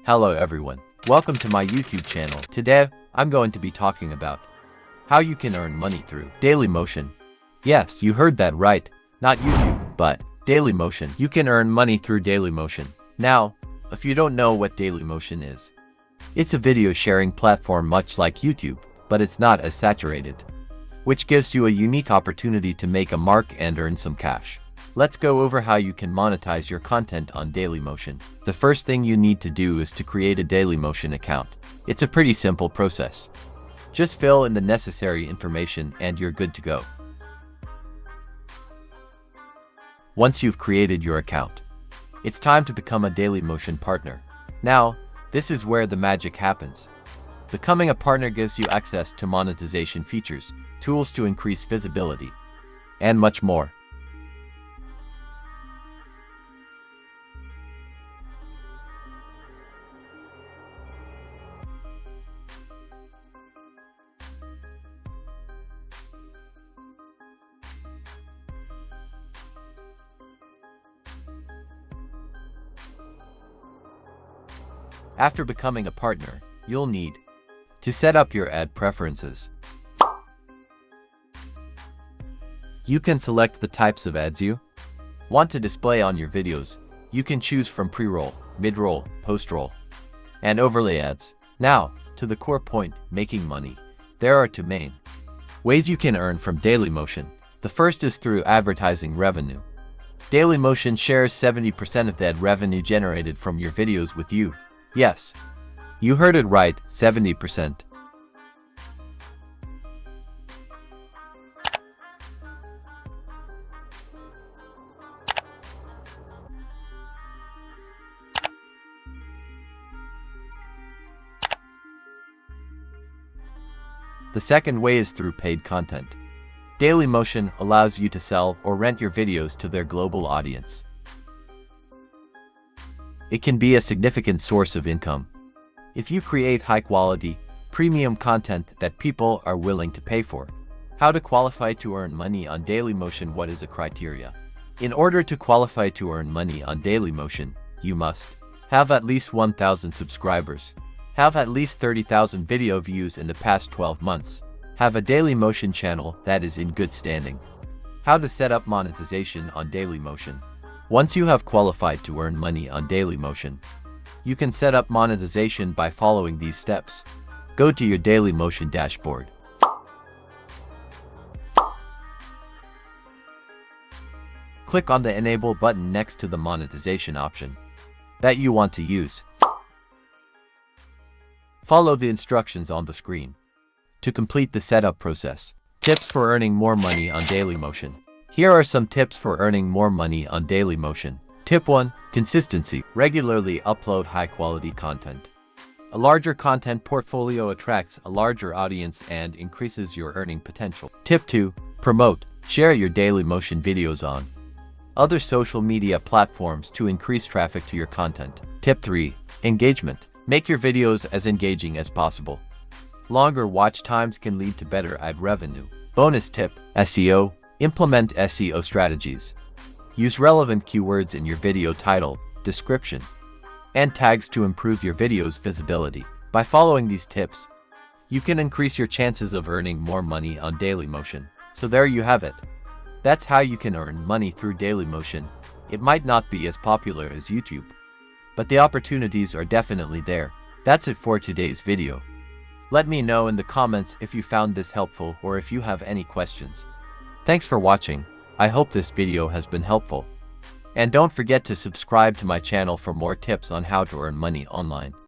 Hello everyone, welcome to my YouTube channel. Today, I'm going to be talking about how you can earn money through Dailymotion. Yes, you heard that right, not YouTube, but Dailymotion. You can earn money through Dailymotion. Now, if you don't know what Dailymotion is, it's a video sharing platform much like YouTube, but it's not as saturated, which gives you a unique opportunity to make a mark and earn some cash. Let's go over how you can monetize your content on Dailymotion. The first thing you need to do is to create a Dailymotion account. It's a pretty simple process. Just fill in the necessary information and you're good to go. Once you've created your account, it's time to become a Dailymotion partner. Now, this is where the magic happens. Becoming a partner gives you access to monetization features, tools to increase visibility, and much more. After becoming a partner, you'll need to set up your ad preferences. You can select the types of ads you want to display on your videos. You can choose from pre-roll, mid-roll, post-roll, and overlay ads. Now, to the core point, making money. There are two main ways you can earn from Dailymotion. The first is through advertising revenue. Dailymotion shares 70% of that revenue generated from your videos with you. Yes, you heard it right, 70%. The second way is through paid content. Dailymotion allows you to sell or rent your videos to their global audience. It can be a significant source of income if you create high-quality, premium content that people are willing to pay for. How to qualify to earn money on Dailymotion? What is a criteria? In order to qualify to earn money on Dailymotion, you must have at least 1,000 subscribers, have at least 30,000 video views in the past 12 months, have a Dailymotion channel that is in good standing. How to set up monetization on Dailymotion? Once you have qualified to earn money on Dailymotion, you can set up monetization by following these steps. Go to your Dailymotion dashboard. Click on the Enable button next to the monetization option that you want to use. Follow the instructions on the screen to complete the setup process. Tips for earning more money on Dailymotion. Here are some tips for earning more money on Dailymotion. Tip 1. Consistency. Regularly upload high-quality content. A larger content portfolio attracts a larger audience and increases your earning potential. Tip 2. Promote. Share your Dailymotion videos on other social media platforms to increase traffic to your content. Tip 3. Engagement. Make your videos as engaging as possible. Longer watch times can lead to better ad revenue. Bonus tip. SEO. Implement SEO strategies. Use relevant keywords in your video title, description, and tags to improve your video's visibility. By following these tips, you can increase your chances of earning more money on Dailymotion. So there you have it. That's how you can earn money through Dailymotion. It might not be as popular as YouTube, but the opportunities are definitely there. That's it for today's video. Let me know in the comments if you found this helpful or if you have any questions. Thanks for watching. I hope this video has been helpful. And don't forget to subscribe to my channel for more tips on how to earn money online.